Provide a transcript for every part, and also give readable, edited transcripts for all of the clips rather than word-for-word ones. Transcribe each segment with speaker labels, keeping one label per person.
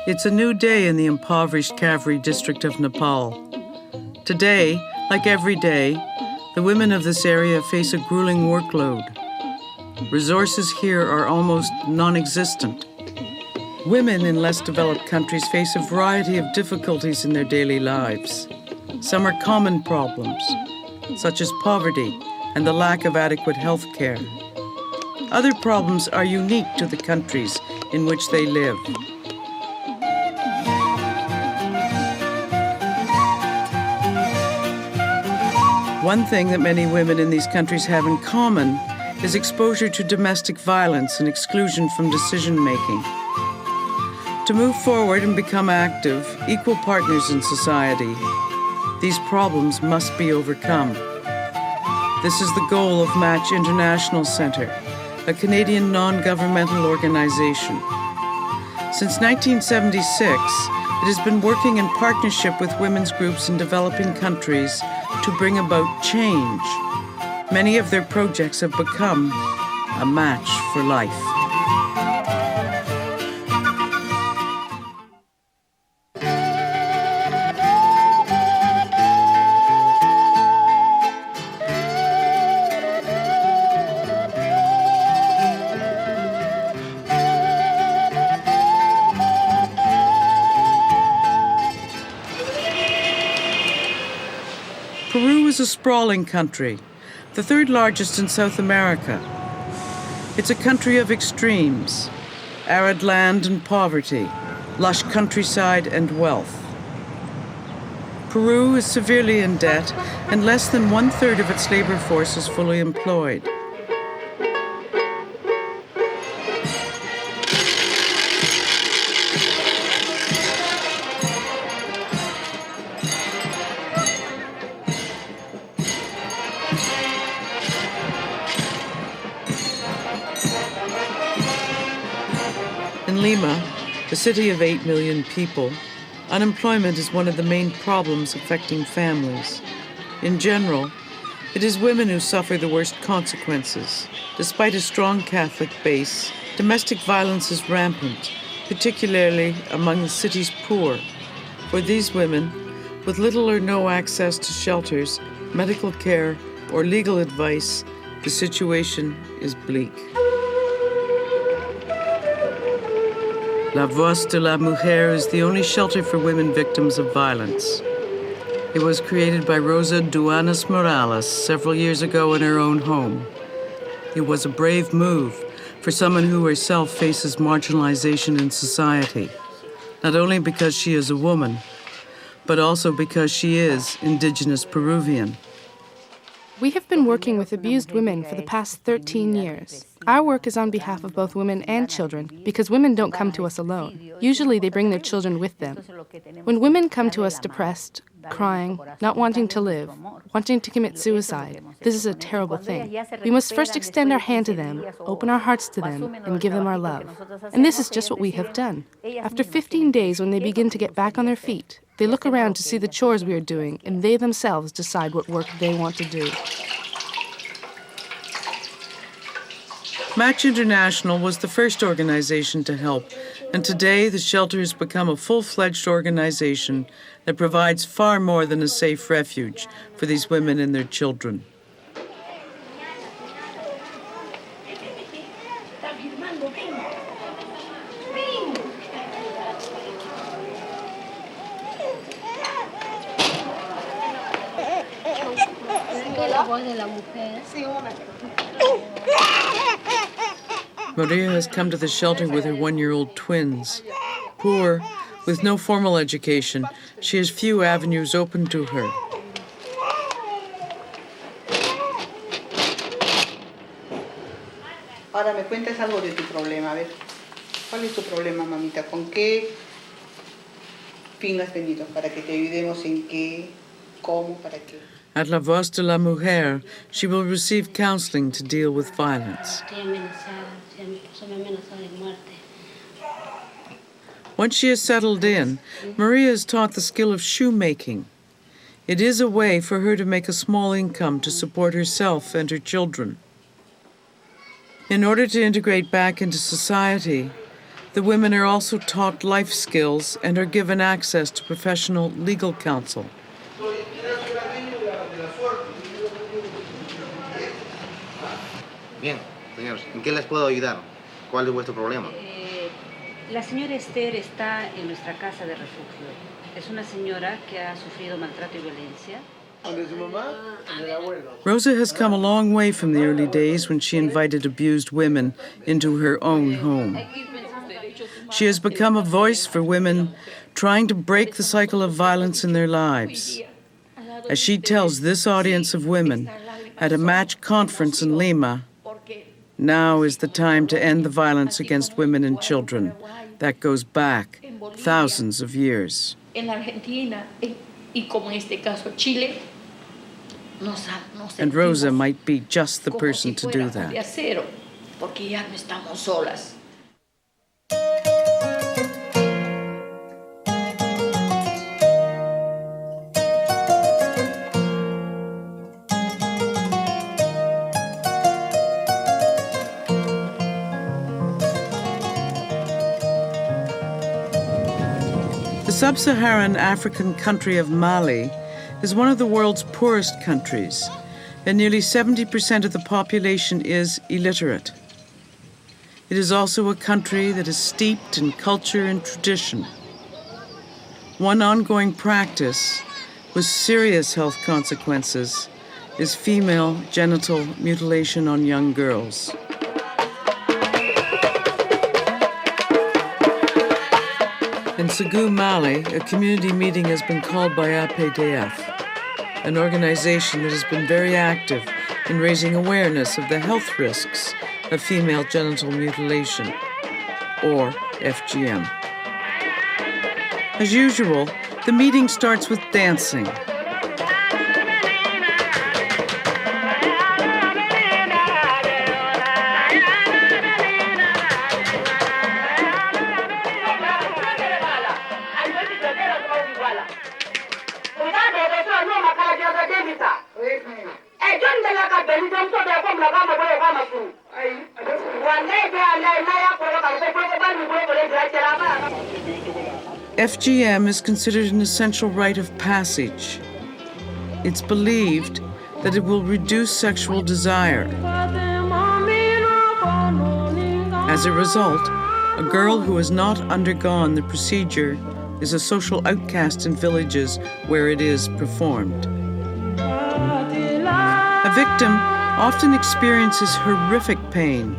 Speaker 1: It's a new day in the impoverished Kaveri district of Nepal. Today, like every day, the women of this area face a grueling workload. Resources here are almost non-existent. Women in less developed countries face a variety of difficulties in their daily lives. Some are common problems, such as poverty and the lack of adequate health care. Other problems are unique to the countries in which they live. One thing that many women in these countries have in common is exposure to domestic violence and exclusion from decision-making. To move forward and become active, equal partners in society, these problems must be overcome. This is the goal of Match International Centre, a Canadian non-governmental organization. Since 1976, it has been working in partnership with women's groups in developing countries to bring about change. Many of their projects have become a match for life. Peru is a sprawling country, the third largest in South America. It's a country of extremes, arid land and poverty, lush countryside and wealth. Peru is severely in debt, and less than 1/3 of its labor force is fully employed. In Lima, a city of 8 million people, unemployment is one of the main problems affecting families. In general, it is women who suffer the worst consequences. Despite a strong Catholic base, domestic violence is rampant, particularly among the city's poor. For these women, with little or no access to shelters, medical care, or legal advice, the situation is bleak. La Voz de la Mujer is the only shelter for women victims of violence. It was created by Rosa Duanes Morales several years ago in her own home. It was a brave move for someone who herself faces marginalization in society, not only because she is a woman, but also because she is indigenous Peruvian.
Speaker 2: We have been working with abused women for the past 13 years. Our work is on behalf of both women and children because women don't come to us alone. Usually they bring their children with them. When women come to us depressed, crying, not wanting to live, wanting to commit suicide, this is a terrible thing. We must first extend our hand to them, open our hearts to them, and give them our love. And this is just what we have done. After 15 days, when they begin to get back on their feet, they look around to see the chores we are doing, and they themselves decide what work they want to do.
Speaker 1: Match International was the first organization to help, and today the shelter has become a full-fledged organization that provides far more than a safe refuge for these women and their children. Maria has come to the shelter with her 1-year-old twins. Poor, with no formal education, she has few avenues open to her.
Speaker 3: Ahora me cuentas algo de tu problema, a ver. ¿Cuál es tu problema, mamita? ¿Con qué fin has venido? Para que te ayudemos en qué, cómo, para qué.
Speaker 1: At La Voz de la Mujer, she will receive counseling to deal with violence. Once she is settled in, Maria is taught the skill of shoemaking. It is a way for her to make a small income to support herself and her children. In order to integrate back into society, The women are also taught life skills and are given access to professional legal counsel.
Speaker 4: Bien, señores, ¿en qué les puedo ayudar? ¿Cuál es vuestro problema?
Speaker 5: La señora Esther está en nuestra casa de refugio. Es una señora que ha sufrido maltrato y violencia.
Speaker 1: Rosa has come a long way from the early days when she invited abused women into her own home. She has become a voice for women trying to break the cycle of violence in their lives. As she tells this audience of women at a match conference in Lima, now is the time to end the violence against women and children that goes back thousands of years.
Speaker 6: En la Argentina y como en este caso Chile,
Speaker 1: And Rosa might be just the person to do that.
Speaker 6: Porque ya no estamos solas.
Speaker 1: The sub-Saharan African country of Mali is one of the world's poorest countries, and nearly 70% of the population is illiterate. It is also a country that is steeped in culture and tradition. One ongoing practice with serious health consequences is female genital mutilation on young girls. In Ségou, Mali, a community meeting has been called by APDF, an organization that has been very active in raising awareness of the health risks of female genital mutilation, or FGM. As usual, the meeting starts with dancing. FGM is considered an essential rite of passage. It's believed that it will reduce sexual desire. As a result, a girl who has not undergone the procedure is a social outcast in villages where it is performed. A victim often experiences horrific pain,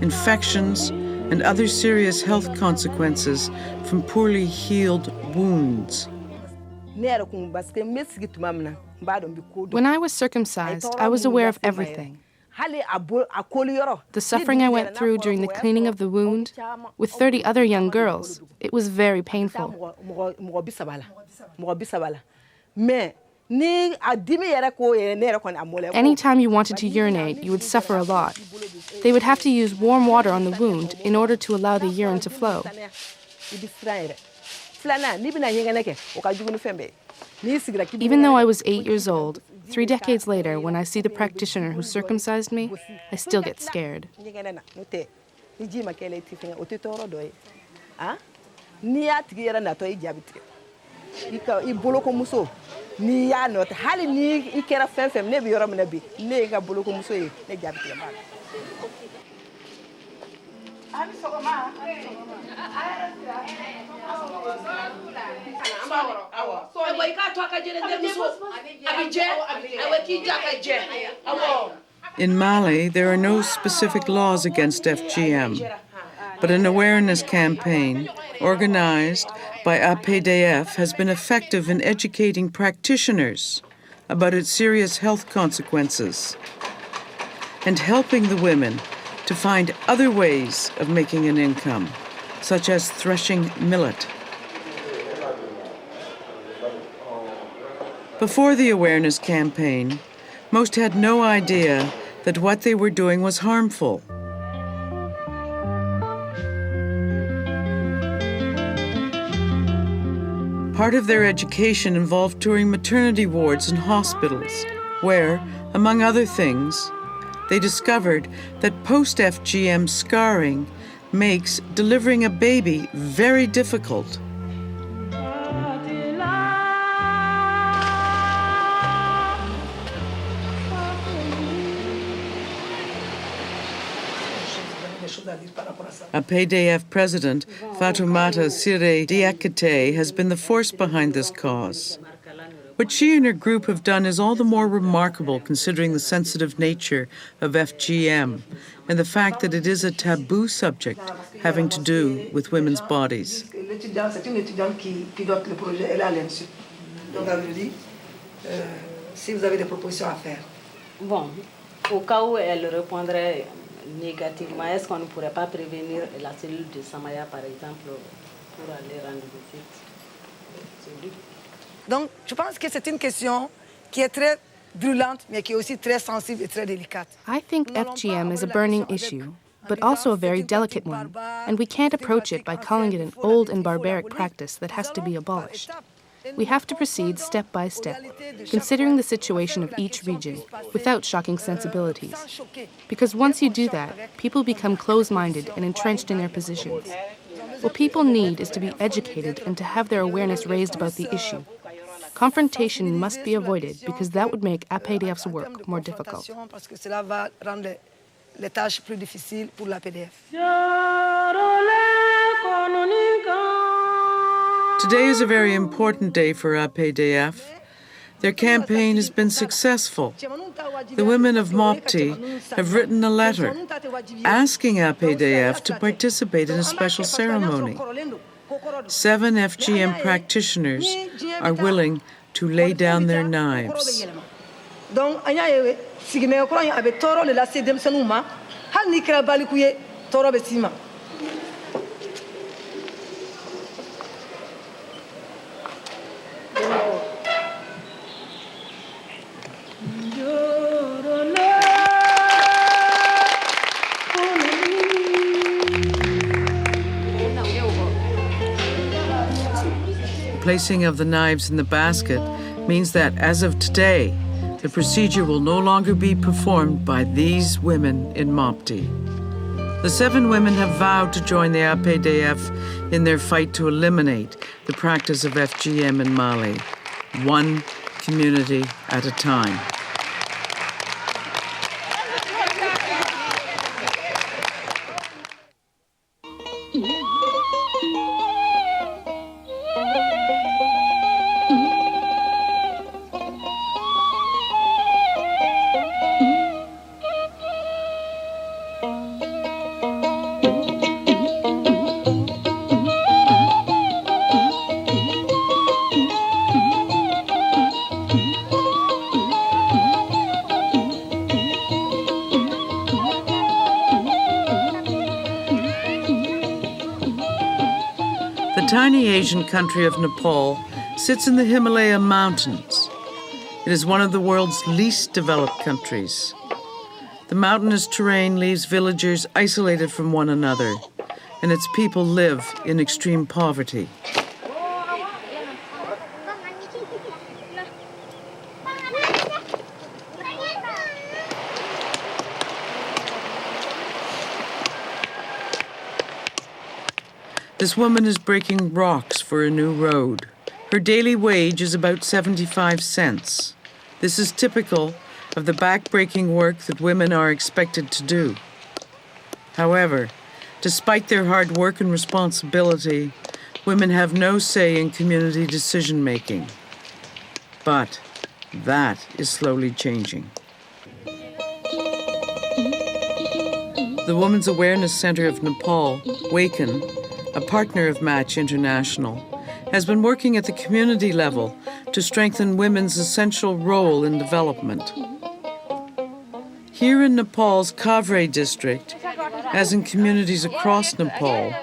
Speaker 1: infections, and other serious health consequences from poorly healed wounds.
Speaker 2: When I was circumcised, I was aware of everything. The suffering I went through during the cleaning of the wound with 30 other young girls, it was very painful. Anytime you wanted to urinate, you would suffer a lot. They would have to use warm water on the wound in order to allow the urine to flow. Even though I was 8 years old, 3 decades later, when I see the practitioner who circumcised me, I still get scared.
Speaker 1: In Mali, there are no specific laws against FGM, but an awareness campaign organized by APDF has been effective in educating practitioners about its serious health consequences and helping the women to find other ways of making an income, such as threshing millet. Before the awareness campaign, most had no idea that what they were doing was harmful. Part of their education involved touring maternity wards and hospitals, where, among other things, they discovered that post-FGM scarring makes delivering a baby very difficult. APDF President Fatoumata Siré Diakité has been the force behind this cause. What she and her group have done is all the more remarkable considering the sensitive nature of FGM and the fact that it is a taboo subject having to do with women's bodies.
Speaker 7: Bon, au cas où elle répondrait négativement, est-ce qu'on ne pourrait pas prévenir la cellule de Samaya, par exemple, pour aller rendre visite?
Speaker 8: Donc, je pense que c'est une question qui est très brûlante, mais qui est aussi très sensible et très délicate.
Speaker 2: I think FGM is a burning issue, but also a very delicate one, and we can't approach it by calling it an old and barbaric practice that has to be abolished. We have to proceed step by step, considering the situation of each region, without shocking sensibilities. Because once you do that, people become closed-minded and entrenched in their positions. What people need is to be educated and to have their awareness raised about the issue. Confrontation must be avoided because that would make APDF's work more difficult.
Speaker 1: Today is a very important day for APDF. Their campaign has been successful. The women of Mopti have written a letter asking APDF to participate in a special ceremony. 7 FGM practitioners are willing to lay down their knives. Placing of the knives in the basket means that, as of today, the procedure will no longer be performed by these women in Mopti. The 7 women have vowed to join the APDF in their fight to eliminate the practice of FGM in Mali, one community at a time. The tiny Asian country of Nepal sits in the Himalaya mountains. It is one of the world's least developed countries. The mountainous terrain leaves villagers isolated from one another, and its people live in extreme poverty. This woman is breaking rocks for a new road. Her daily wage is about 75 cents. This is typical of the back-breaking work that women are expected to do. However, despite their hard work and responsibility, women have no say in community decision-making. But that is slowly changing. The Women's Awareness Center of Nepal, Waken, a partner of Match International, has been working at the community level to strengthen women's essential role in development. Here in Nepal's Kavre district, as in communities across Nepal,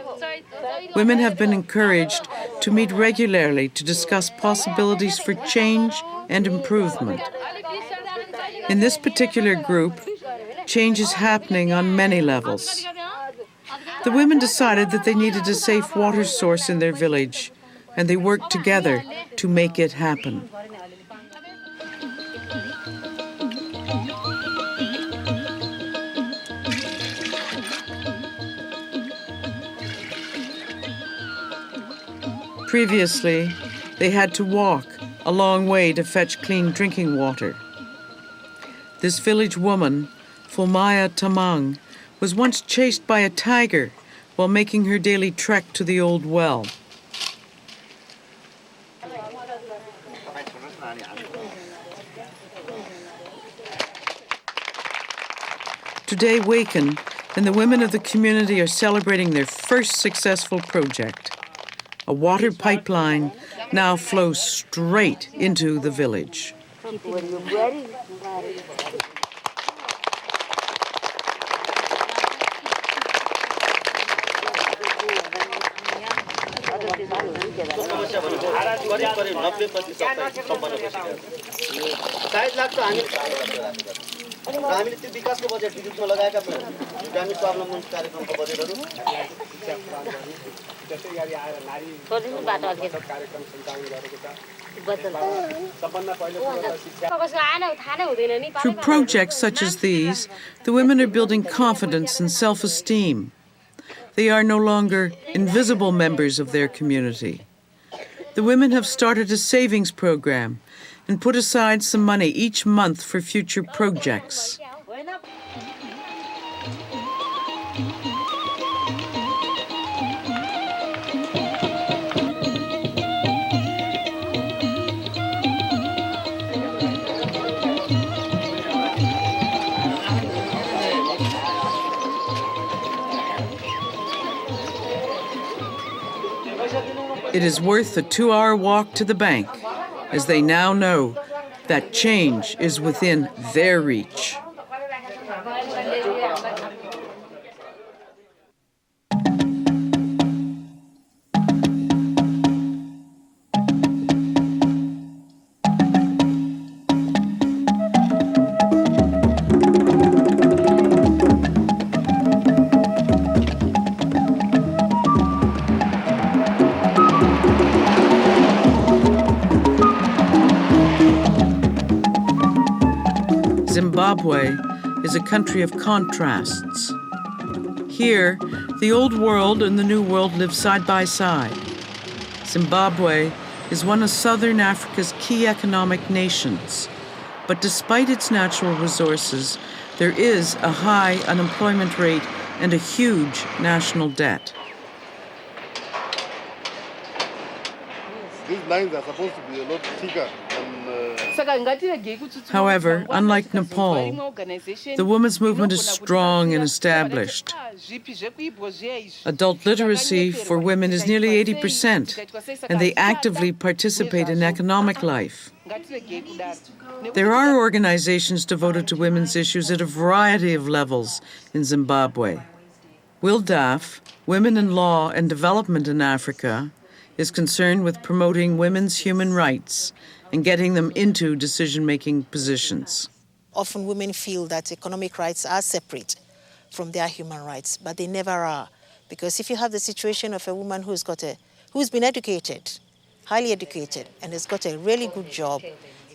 Speaker 1: women have been encouraged to meet regularly to discuss possibilities for change and improvement. In this particular group, change is happening on many levels. The women decided that they needed a safe water source in their village, and they worked together to make it happen. Previously, they had to walk a long way to fetch clean drinking water. This village woman, Fulmaya Tamang, was once chased by a tiger while making her daily trek to the old well. Today, Waken and the women of the community are celebrating their first successful project. A water pipeline now flows straight into the village. Through projects such as these, the women are building confidence and self-esteem. They are no longer invisible members of their community. The women have started a savings program and put aside some money each month for future projects. It is worth a 2-hour walk to the bank, as they now know that change is within their reach. Zimbabwe is a country of contrasts. Here, the old world and the new world live side by side. Zimbabwe is one of southern Africa's key economic nations, but despite its natural resources, there is a high unemployment rate and a huge national debt.
Speaker 9: These lines are supposed to be a lot thicker.
Speaker 1: However, unlike Nepal, the women's movement is strong and established. Adult literacy for women is nearly 80%, and they actively participate in economic life. There are organizations devoted to women's issues at a variety of levels in Zimbabwe. WILDAF, Women in Law and Development in Africa, is concerned with promoting women's human rights and getting them into decision-making positions.
Speaker 10: Often women feel that economic rights are separate from their human rights, but they never are. Because if you have the situation of a woman who's been educated, highly educated, and has got a really good job,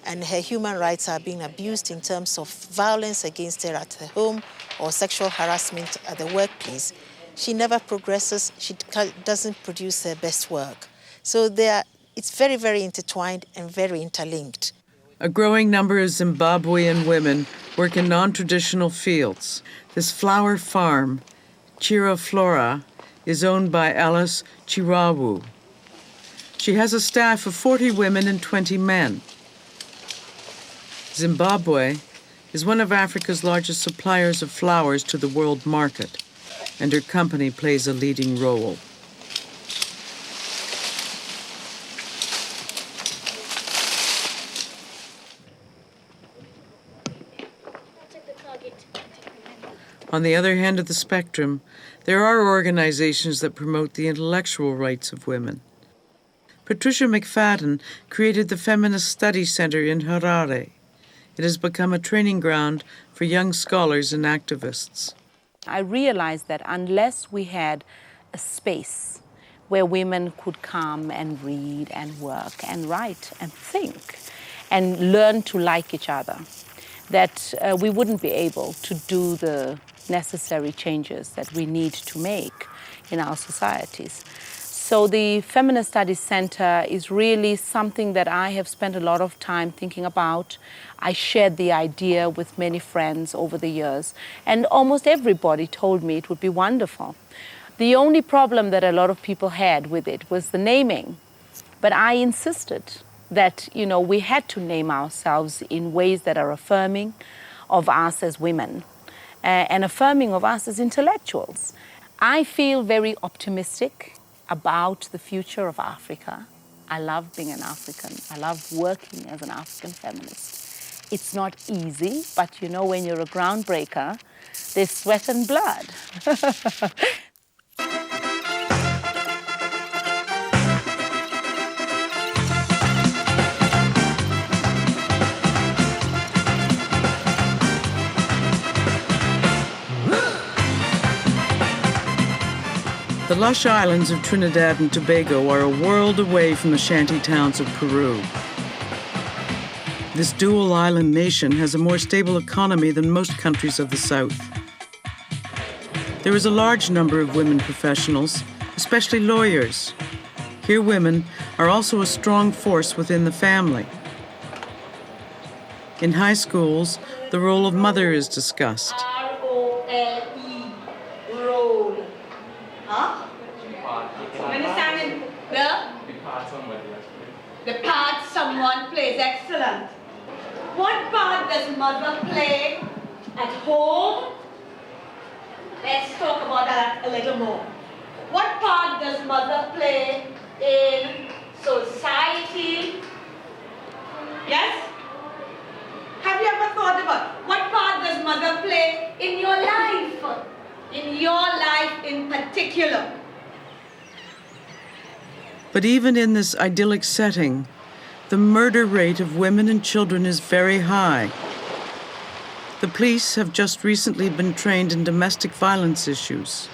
Speaker 10: and her human rights are being abused in terms of violence against her at her home or sexual harassment at the workplace, she never progresses, she doesn't produce her best work. So it's very, very intertwined and very interlinked.
Speaker 1: A growing number of Zimbabwean women work in non-traditional fields. This flower farm, Chira Flora, is owned by Alice Chirawu. She has a staff of 40 women and 20 men. Zimbabwe is one of Africa's largest suppliers of flowers to the world market, and her company plays a leading role. On the other hand of the spectrum, there are organizations that promote the intellectual rights of women. Patricia McFadden created the Feminist Studies Center in Harare. It has become a training ground for young scholars and activists.
Speaker 11: I realized that unless we had a space where women could come and read and work and write and think and learn to like each other, that we wouldn't be able to do the necessary changes that we need to make in our societies. So the Feminist Studies Center is really something that I have spent a lot of time thinking about. I shared the idea with many friends over the years, and almost everybody told me it would be wonderful. The only problem that a lot of people had with it was the naming. But I insisted that, we had to name ourselves in ways that are affirming of us as women and affirming of us as intellectuals. I feel very optimistic about the future of Africa. I love being an African. I love working as an African feminist. It's not easy, but when you're a groundbreaker, there's sweat and blood.
Speaker 1: The lush islands of Trinidad and Tobago are a world away from the shanty towns of Peru. This dual island nation has a more stable economy than most countries of the South. There is a large number of women professionals, especially lawyers. Here women are also a strong force within the family. In high schools, the role of mother is discussed.
Speaker 6: R-O-L-E, roll. Huh? Understanding the part someone plays. Excellent. What part does mother play at home? Let's talk about that a little more. What part does mother play in society? Yes? Have you ever thought about what part does mother play in your life? In your life in particular?
Speaker 1: But even in this idyllic setting, the murder rate of women and children is very high. The police have just recently been trained in domestic violence issues.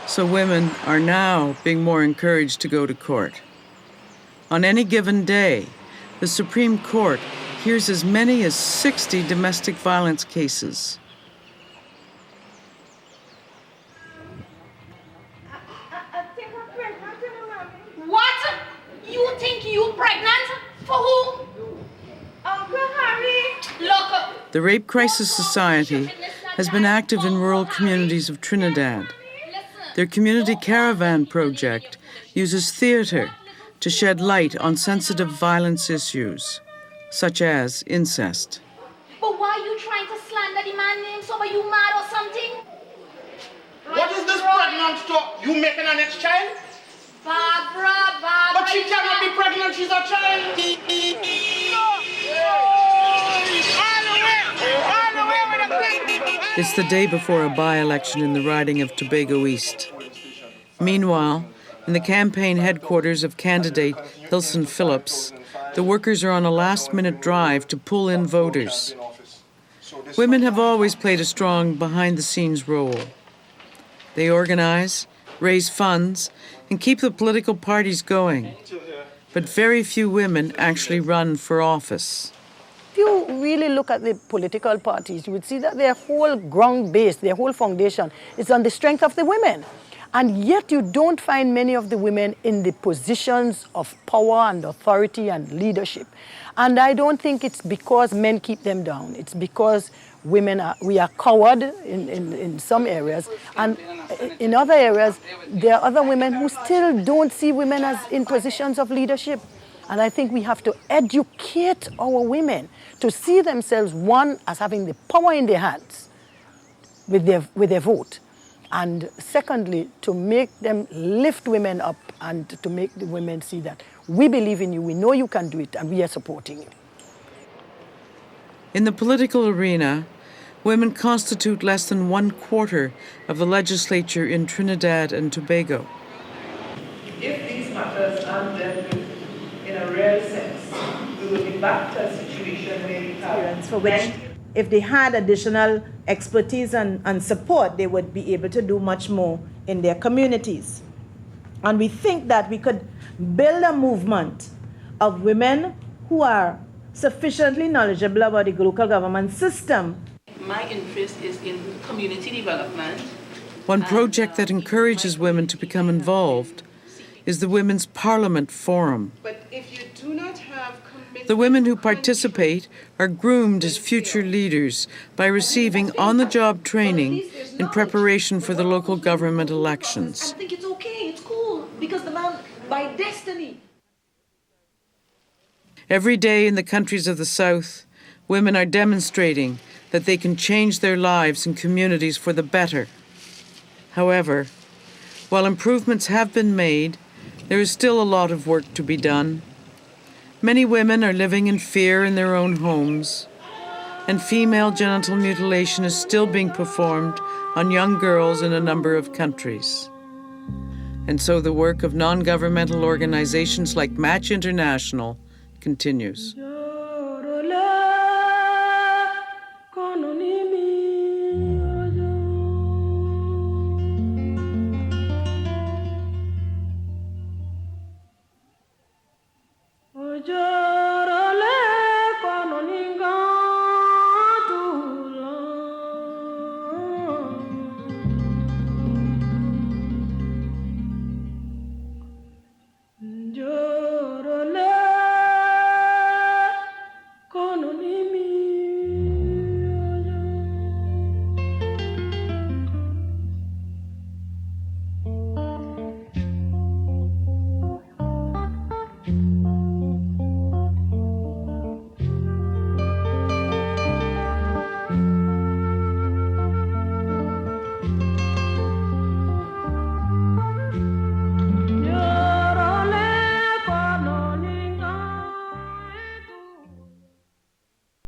Speaker 1: So women are now being more encouraged to go to court. On any given day, the Supreme Court hears as many as 60 domestic violence cases.
Speaker 6: What? You think you pregnant? For who? Uncle Harry. Look.
Speaker 1: The Rape Crisis Society has been active in rural communities of Trinidad. Their community caravan project uses theater to shed light on sensitive violence issues, such as incest.
Speaker 6: But why are you trying to slander the man's name? So are you mad or something?
Speaker 12: What is this pregnant talk? You making an next child?
Speaker 6: Barbara.
Speaker 12: But she cannot be pregnant, she's a child.
Speaker 1: It's the day before a by-election in the riding of Tobago East. Meanwhile, in the campaign headquarters of candidate Hilson Phillips, the workers are on a last-minute drive to pull in voters. Women have always played a strong behind-the-scenes role. They organize, raise funds, and keep the political parties going. But very few women actually run for office.
Speaker 13: If you really look at the political parties, you would see that their whole ground base, their whole foundation is on the strength of the women. And yet you don't find many of the women in the positions of power and authority and leadership. And I don't think it's because men keep them down. It's because we are coward in some areas. And in other areas, there are other women who still don't see women as in positions of leadership. And I think we have to educate our women to see themselves, one, as having the power in their hands with their vote. And secondly, to make them lift women up and to make the women see that we believe in you, we know you can do it, and we are supporting you.
Speaker 1: In the political arena, women constitute less than 1/4 of the legislature in Trinidad and Tobago.
Speaker 14: If these matters aren't dealt with in a real sense, we will be back to a situation where we have
Speaker 15: for which, if they had additional expertise and support, they would be able to do much more in their communities. And we think that we could build a movement of women who are sufficiently knowledgeable about the local government system.
Speaker 14: My interest is in community development.
Speaker 1: One project that encourages women to become involved is the Women's Parliament Forum.
Speaker 16: But if you do not have
Speaker 1: The women who participate are groomed as future leaders by receiving on-the-job training in preparation for the local government elections.
Speaker 6: I think it's okay, it's cool, because the man, by destiny.
Speaker 1: Every day in the countries of the South, women are demonstrating that they can change their lives and communities for the better. However, while improvements have been made, there is still a lot of work to be done. Many women are living in fear in their own homes, and female genital mutilation is still being performed on young girls in a number of countries. And so the work of non-governmental organizations like Match International continues.
Speaker 6: Joe.